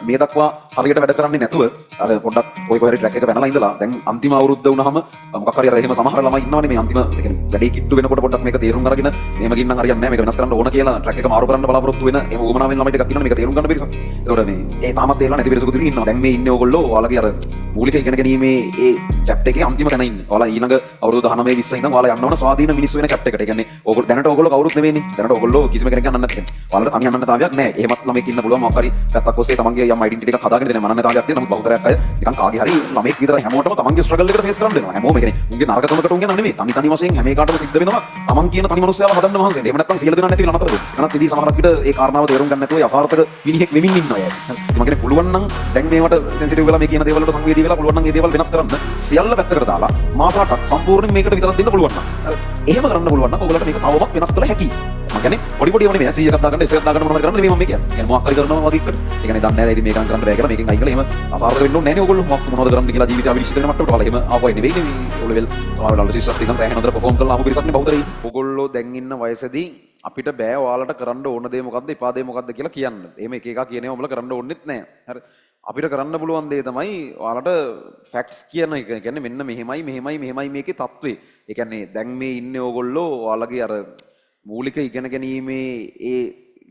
මේ දක්වා හරියට වැඩ කරන්නේ නැතුව අර පොඩ්ඩක් ඔය කොහරි ට්‍රැක් එක පැනලා ඉඳලා දැන් අන්තිම අවුරුද්ද වුණාම මොකක් හරි අර එහෙම සමහර ළමයි ඉන්නවනේ මේ අන්තිම ඒ කියන්නේ වැඩේ කිට්ටු වෙනකොට පොඩ්ඩක් මේක තේරුම් අරගෙන මෙහෙම ගින්නම් හරියන්නේ නැහැ මේක වෙනස් කරන්න ඕන කියලා ට්‍රැක් එක මාරු කරන්න බලාපොරොත්තු වෙන එහෙම උවමනාවෙන් ළමයි ටිකක් ඉන්නවනේ මේක තේරුම් ගන්න පිරිසක්. ඒතකොට මේ ඒ තාමත් ඒලා නැති පිරිසකුත් ඉන්නවා. දැන් මේ ඉන්නේ ඕගොල්ලෝ ඔයාලගේ අර මූලික ඉගෙන ගැනීමේ ඒ චැප්ටර් එකේ අන්තිම තැන ඉන්නේ. ඔයාලා ඊළඟ අවුරුදු 19 20 ඉඳන් ඔයාලා යන්න ඕන ස්වාධීන මිනිස්සු වෙන චැප්ටර් එකට. ඒ කියන්නේ ඕගොල්ලෝ දැනට ඕගොල්ලෝ කවුරුත් නෙවෙයිනේ. දැනට ඕගොල්ලෝ කිසිම කෙනෙක් ගන්නත් නැහැ. ඔයාලට තනි අනන්නතාවයක් නැහැ. එහෙමත් ළමෙක් ඉන්න පුළුවන් මොකක් හරි පැත්තක් ඔස්සේ තමන්ගේ යම් ඩෙන්ටිටි එකක් හදාගෙන දෙන මනන්නතාවයක් තියෙන. නමුත් බහුතරයක් අය නිකන් කාගේ හරි ළමෙක් විතරයි හැමෝටම තමන්ගේ ස්ට්‍රගල් එකට ෆේස් කරන්න වෙනවා. හැමෝම ඒ කියන්නේ උන්ගේ නරකකමකට උන් යනවා නෙමෙයි. තනි වශයෙන් හැම එකකටම සිද්ධ වෙනවා. තමන් කියන තනි මනුස්සයව හදන්න මහන්සි වෙන්න. එහෙම නැත්නම් සියලු දෙනා නැති වෙලා නතර වෙනවා. එනත් ඉදී සමහරක් විට ඒ කාරණාව තේරුම් ගන්න නැතුව අසාර්ථක මිනිහෙක් වෙමින් ඉන්නවා අය. මම කියන්නේ පුළුවන් නම් දැන් මේවට සෙන්සිටිව් වෙලා මේ කියන දේවල් වලට සංවේදී වෙලා පුළුවන් නම් මේ දේවල් වෙනස් කරන්න සියල්ල පැත්තකට දාලා මාස 8ක් සම්පූර්ණයෙන් මේකට විතරක් දෙන්න පුළුවන් නම්. එහෙම කරන්න පුළුවන් නම් ඔයගොල්ලන්ට මේක තවමත් වෙනස් කළ හැකියි. මම කියන්නේ පොඩි ඒවා නෙමෙයි 100ක් දාගන්න 100ක් දාගන්න මොනවද කරන්නේ නෙමෙයි මම කියන්නේ. يعني මොකක් හරි කරනවා වගේ එකට. ඒ කියන්නේ දන්නේ නැහැ ඉතින් මේකන් කරන්න බෑ කියලා මේකෙන් අයින් කළා. එහෙම අසාර්ථක වෙන්න ඕනේ නැහැ නේ ඔයගොල්ලෝ. මොනවද කරන්න කියලා ජීවිතය අවිනිශ්චිත වෙන මට්ටමට බලලා එහෙම ආවයි නෙවෙයි නේ මේ ඔය ලෙවල් සමහරවල් අලුසිස්සක් තියන් සෑහෙන හොඳට පර්ෆෝම් කරලා ආපු පිරිසක් නේ බහුතරයි. ඔයගොල්ලෝ දැන් ඉන්න වයසේදී අපිට බෑ ඔයාලට කරන්න ඕන දේ මොකද්ද එපා දේ මොකද්ද කියලා කියන්න. එහෙම එක එක කියනවා උඹලා කරන්න ඕනෙත් නැහැ. හරි. අපිට කරන්න පුළුවන් දේ තමයි ඔයාලට ෆැක්ට්ස් කියන එක. ඒ කියන්නේ මෙන්න මෙහෙමයි මේකේ තත්ත්වේ. ඒ කියන්නේ දැන් මේ ඉන්නේ ඕගොල්ලෝ ඔයාලගේ අර මූලික ඉගෙන ගැනීමේ ඒ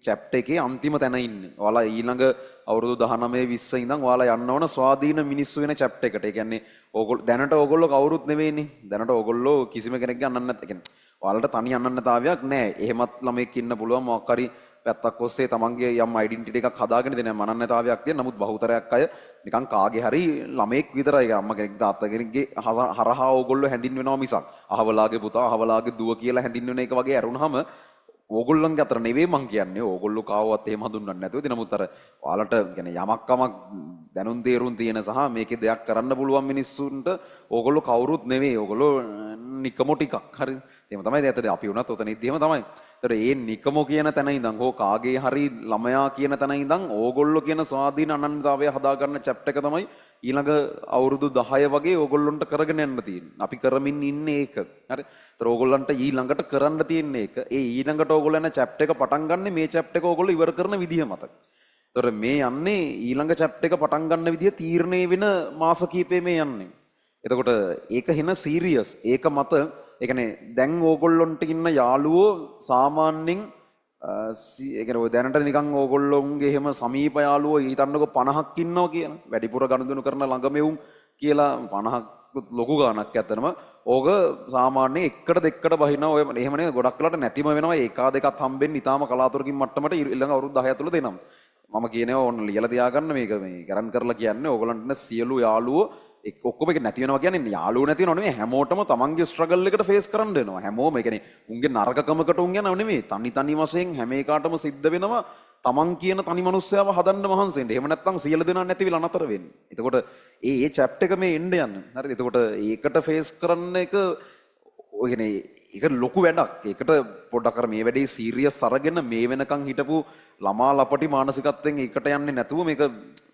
චැප්ටර් එකේ අන්තිම තැන ඉන්නේ. ඔයාලා ඊළඟ අවුරුදු 19 20 ඉඳන් ඔයාලා යන්න ඕන ස්වාධීන මිනිස්සු වෙන චැප්ටර් එකට. ඒ කියන්නේ ඕගොල්ලෝ දැනට ඕගොල්ලෝ කවුරුත් නෙවෙයිනේ. දැනට ඕගොල්ලෝ කිසිම කෙනෙක්ගේ අන්නන්න නැත්. ඒ කියන්නේ ඔයාලට තනි අන්නන්නතාවයක් නැහැ. එහෙමත් ළමෙක් ඉන්න පුළුවන් මොකක් හරි පැත්තක් ඔස්සේ තමන්ගේ යම් ඩෙන්ටිටි එකක් හදාගෙන දෙන මනන්නතාවයක් තියෙන. නමුත් බහුතරයක් අය නිකන් කාගේ හරි ළමෙක් විතරයි. අම්මා කෙනෙක් තාත්තා කෙනෙක්ගේ හරහා ඕගොල්ලෝ හැඳින්වෙනවා මිසක් අහවලාගේ පුතා අහවලාගේ දුව කියලා හැඳින්වෙන එක වගේ අරුණාම ඕගොල්ලන්ගේ අතර නෙවෙයි මං කියන්නේ. ඕගොල්ලෝ කාවවත් එහෙම හඳුන්වන්නේ නැතුව ඉතින් නමුත් අර ඔයාලට කියන්නේ යමක් කමක් දැනුම් තේරුම් තියෙන සහ මේකේ දෙයක් කරන්න පුළුවන් මිනිස්සුන්ට ඕගොල්ලෝ කවුරුත් නෙවෙයි. ඕගොල්ලෝ නිකමෝ ටිකක් හරිද? එහෙම තමයි දැන් අපි වුණත් ඔතනදී එහෙම තමයි. ඒතර ඒ නිකමෝ කියන තැන ඉඳන් හෝ කාගේ හරි ළමයා කියන තැන ඉඳන් ඕගොල්ලෝ කියන ස්වාධීන අනන්‍යතාවය හදාගන්න චැප්ටර් එක තමයි ඊළඟ අවුරුදු 10 වගේ ඕගොල්ලොන්ට කරගෙන යන්න තියෙන්නේ. අපි කරමින් ඉන්නේ ඒක. හරි. ඒතර ඕගොල්ලන්ට ඊළඟට කරන්න තියෙන්නේ ඒක. ඒ ඊළඟට ඕගොල්ලෝ යන චැප්ටර් එක පටන් ගන්න මේ චැප්ටර් එක ඕගොල්ලෝ ඉවර කරන විදිහ මත. ඒතර මේ යන්නේ ඊළඟ චැප්ටර් එක පටන් ගන්න විදිහ තීරණය වෙන මාස කිහිපෙ මේ යන්නේ. එතකොට ඒක හින සීරියස්. ඒක මත ඒ කියන්නේ දැන් ඕගොල්ලොන්ට ඉන්න යාළුවෝ සාමාන්‍යයෙන් ඒ කියන්නේ ඔය දැනට නිකන් ඕගොල්ලොන්ගේ එහෙම සමීප යාළුවෝ ඊටන්නකො 50ක් ඉන්නවා කියන. වැඩිපුර ගනුදෙනු කරන ළඟමෙවුන් කියලා 50ක් ලොකු ගාණක් ඇත්තනම. ඕක සාමාන්‍යයෙන් එකට දෙකට බහිනවා. ඔය එහෙම නේ ගොඩක් වෙලාට නැතිම වෙනවා. ඒකා දෙකක් හම්බෙන්නේ ඊටාම කලාතුරකින් මට්ටමට ඊළඟ අවුරුදු 10 ඇතුළත දෙනවා. මම කියනවා ඕන ලියලා තියාගන්න මේක මේ කරන් කරලා කියන්නේ ඕගොල්ලන්ට සියලු යාළුවෝ ඔක්කොම එක නැති වෙනවා කියන්නේ යාළුවෝ නැති වෙනව නෙමෙයි හැමෝටම තමන්ගේ ස්ට්‍රගල් එකට ෆේස් කරන්න වෙනවා හැමෝම ඒ කියන්නේ උන්ගේ නරකකමකට උන් යනව නෙමෙයි තනි වශයෙන් හැම එකකටම සිද්ධ වෙනවා තමන් කියන තනි මනුස්සයව හදන්න මහන්සි වෙන්න. එහෙම නැත්නම් සියලු දෙනා නැති වෙලා නතර වෙන්නේ. එතකොට ඒ චැප්ටර් එක මේ එන්න යන්නේ. හරිද? එතකොට ඒකට ෆේස් කරන්න එක ඔය කියන්නේ ඒක ලොකු වැඩක්. ඒකට පොඩ්ඩක් අර මේ වැඩේ සීරියස් අරගෙන මේ වෙනකන් හිටපු ළමා ලපටි මානසිකත්වයෙන් ඒකට යන්නේ නැතුව මේක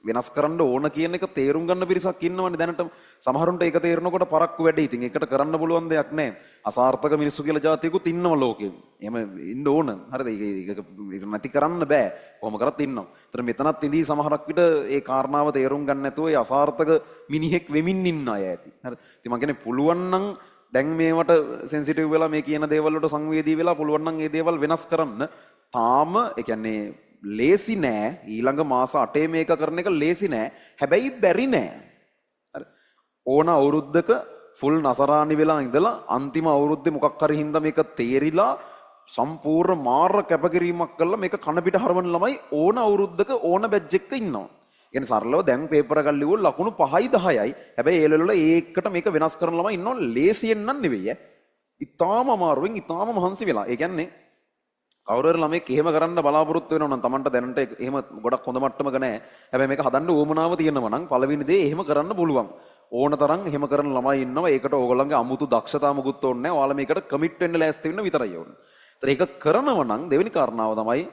වෙනස් කරන්න ඕන කියන එක තේරුම් ගන්න පිරිසක් ඉන්නවනේ දැනට. සමහරුන්ට ඒක තේරෙනකොට පරක්කු වැඩි. ඉතින් ඒකට කරන්න පුළුවන් දෙයක් නැහැ. අසාර්ථක මිනිස්සු කියලා જાතියකුත් ඉන්නවා ලෝකේ. එහෙම ඉන්න ඕන. හරිද? ඒක නැති කරන්න බෑ. කොහොම කරත් ඉන්නවා. ඒතර මෙතනත් ඉඳී සමහරක් විට ඒ කාරණාව තේරුම් ගන්න නැතුව ඒ අසාර්ථක මිනිහෙක් වෙමින් ඉන්න අය ඇති. හරි. ඉතින් මම කියන්නේ පුළුවන් නම් දැන් මේවට සෙන්සිටිව් වෙලා මේ කියන දේවල් වලට සංවේදී වෙලා පුළුවන් නම් මේ දේවල් වෙනස් කරන්න. තාම ඒ කියන්නේ ලේසි නෑ. ඊළඟ මාස 8 මේක කරන එක ලේසි නෑ. හැබැයි බැරි නෑ. හරි. ඕන අවුරුද්දක ෆුල් නසරානි වෙලා ඉඳලා අන්තිම අවුරුද්දේ මොකක් හරි හින්දා මේක තේරිලා සම්පූර්ණ මාර කැපකිරීමක් කළා මේක කන පිට හරවන ළමයි ඕන අවුරුද්දක ඕන බැච් එකක ඉන්නවා. කියන්නේ සරලව දැන් පේපර් එකක් ලිව්වොත් ලකුණු 5යි 10යි. හැබැයි ඒ ලෙවල් වල ඒකට මේක වෙනස් කරන ළමයි ඉන්නව ලේසියෙන් නම් නෙවෙයි ඈ. ඊටාම අමාරුවෙන් ඊටාම මහන්සි වෙලා. ඒ කියන්නේ කවුරු හරි ළමෙක් එහෙම කරන්න බලාපොරොත්තු වෙනවා නම් Tamanට දැනට එහෙම ගොඩක් හොඳ මට්ටමක නැහැ. හැබැයි මේක හදන්න උවමනාව තියෙනවා නම් පළවෙනි දේ එහෙම කරන්න පුළුවන්. ඕන තරම් එහෙම කරන ළමයි ඉන්නවා. ඒකට ඕගොල්ලන්ගේ අමුතු දක්ෂතා මුකුත් ඕනේ නැහැ. ඔයාලා මේකට කමිට් වෙන්න ලෑස්ති වෙන්න විතරයි ඕනේ. ඒතර ඒක කරනවා නම් දෙවෙනි කාරණාව තමයි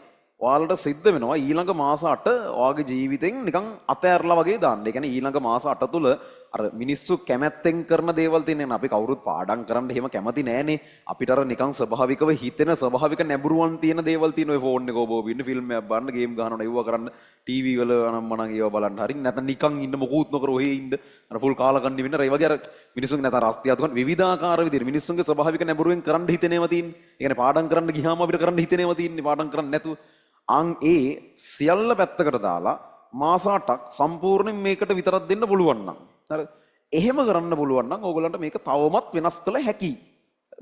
ඔයාලට සිද්ධ වෙනවා ඊළඟ මාස 8 ඔයාගේ ජීවිතෙන් නිකන් අතෑරලා වගේ දාන්න. ඒ කියන්නේ ඊළඟ මාස 8 තුල අර මිනිස්සු කැමැත්තෙන් කරන දේවල් තියෙන නේ. අපි කවුරුත් පාඩම් කරන්න එහෙම කැමති නෑනේ. අපිට අර නිකන් ස්වභාවිකව හිතෙන ස්වභාවික නැඹුරුවන් තියෙන දේවල් තියෙන ඔය ෆෝන් එක ඔබ ඉන්න ෆිල්ම් එකක් බලන්න, ගේම් ගහනවා, ඒව කරන්න, ටීවී වල අනම්මනම් ඒව බලන්න හරි. නැත්නම් නිකන් ඉන්න මොකුත් නොකර ඔහේ ඉන්න. අර ෆුල් කාලකන්ණි වෙන්න. ඒ වගේ අර මිනිස්සුන්ගේ නැත්නම් රස්තියාතුකන් විවිධාකාර විදිහට මිනිස්සුන්ගේ ස්වභාවික නැඹුරුවෙන් කරන්න හිතෙනේම තියෙන්නේ. ඒ කියන්නේ පාඩම් කරන්න ගියාම අපිට කරන්න හිතෙනේම තියෙන්නේ පාඩම් කරන්න නැතුව. අන් ඒ සියල්ල පැත්තකට දාලා මාස 8ක් සම්පූර්ණයෙන් මේකට විතරක් දෙන්න පුළුවන් නම් හරි එහෙම කරන්න පුළුවන් නම් ඕගොල්ලන්ට මේක තවමත් වෙනස් කළ හැකියි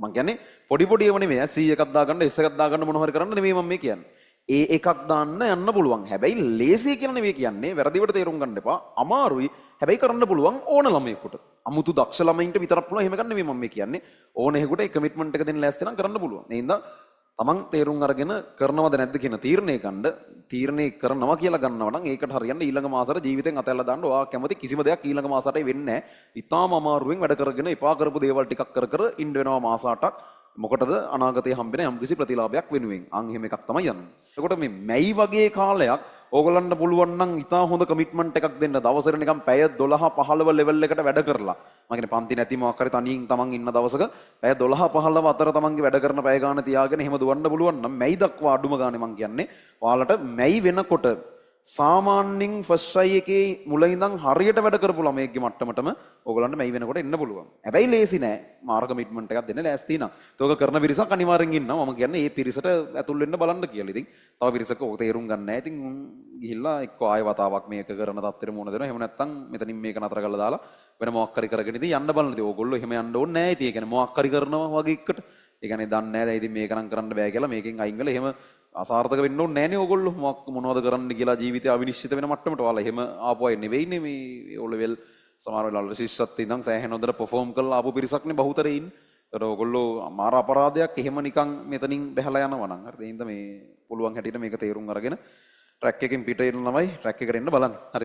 මම කියන්නේ පොඩි පොඩි ඒවා නෙමෙයි 100 එකක් දාගන්න S එකක් දාගන්න මොන හරි කරන්න නෙමෙයි මම මේ කියන්නේ එකක් දාන්න යන්න පුළුවන් හැබැයි ලේසිය කියලා නෙමෙයි කියන්නේ වැරදිවට තේරුම් ගන්න එපා අමාරුයි හැබැයි කරන්න පුළුවන් ඕන ළමයෙකුට අමුතු දක්ෂ ළමයින්ට විතරක් පුළුවන් එහෙම ගන්න නෙමෙයි මම මේ කියන්නේ ඕන එකෙකුට ඒ කමිට්මන්ට් එක දෙන්න ලෑස්ති නම් කරන්න පුළුවන් ඒ හින්දා තමන් තේරුම් අරගෙන කරනවද නැද්ද කියන තීරණය ගන්න තීරණය කරනවා කියලා ගන්නවා නම් ඒකට හරියන්න ඊළඟ මාසෙට ජීවිතෙන් අතහැරලා දාන්න ඔයා කැමති කිසිම දෙයක් ඊළඟ මාසෙට වෙන්නේ නැහැ. ඊටාම අමාරුවෙන් වැඩ කරගෙන එපා කරපු දේවල් ටිකක් කර කර ඉන්න වෙනවා මාස 8ක්. මොකටද අනාගතයේ හම්බෙන යම්කිසි ප්‍රතිලාභයක් වෙනුවෙන්. අන් එහෙම එකක් තමයි යන්නේ. එතකොට මේ මැයි වගේ කාලයක් ඕගොල්ලන්ට පුළුවන් නම් ඉතා හොඳ කමිට්මන්ට් එකක් දෙන්න. දවසට නිකන් පැය 12 15 ලෙවල් එකට වැඩ කරලා. මම කියන්නේ පන්ති නැති මොකක් හරි තනියෙන් තමන් ඉන්න දවසක පැය 12 15 අතර තමන්ගේ වැඩ කරන පැය ගාන තියාගෙන එහෙම දුවන්න පුළුවන් නම් මැයි දක්වා අඩුම ගානේ මම කියන්නේ ඔයාලට මැයි වෙනකොට සාමාන්‍යයෙන් ෆස්ට් අයි එකේ මුල ඉඳන් හරියට වැඩ කරපු ළමයෙක්ගේ මට්ටමටම ඕගොල්ලන්ට මැයි වෙනකොට එන්න පුළුවන්. හැබැයි ලේසි නෑ. මාර කමිට්මන්ට් එකක් දෙන්න ලෑස්ති නා. ඒක කරන පිරිසක් අනිවාර්යෙන් ඉන්නවා. මම කියන්නේ මේ පිරිසට ඇතුල් වෙන්න බලන්න කියලා. ඉතින් තව පිරිසක ඕක තේරුම් ගන්න නැහැ. ඉතින් ගිහිල්ලා එක්ක ආයෙ වතාවක් මේක කරන තත්ත්වෙට මුණ දෙනවා. එහෙම නැත්නම් මෙතනින් මේක නතර කරලා දාලා වෙන මොකක් හරි කරගෙන ඉතින් යන්න බලන්න. ඉතින් ඕගොල්ලෝ එහෙම යන්න ඕනේ නැහැ. ඉතින් ඒ කියන්නේ මොකක් හරි කරනවා වගේ එකට. ඒ කියන්නේ දන්නේ නැහැ. දැන් ඉතින් මේක නම් කරන්න බෑ කියලා මේකෙන් අයින් වෙලා එහෙම අසාර්ථක වෙන්න ඕනේ නැහනේ ඕගොල්ලෝ මොනවද කරන්න කියලා ජීවිතය අවිනිශ්චිත වෙන මට්ටමට ඔයාලා එහෙම ආපු අය නෙවෙයිනේ මේ O level සමහර වෙලාවල ශිෂ්‍යත්වයේ ඉඳන් සෑහෙන හොඳට perform කරලා ආපු පිරිසක්නේ බහුතරේ ඉන්නේ. ඒතර ඕගොල්ලෝ අමාර අපරාධයක් එහෙම නිකන් මෙතනින් බැහැලා යනවා නම් හරිද? ඒ හින්දා මේ පුළුවන් හැටියට මේක තේරුම් අරගෙන ට්‍රැක් එකෙන් පිට එන්න ළමයි ට්‍රැක් එකට එන්න බලන්න. හරි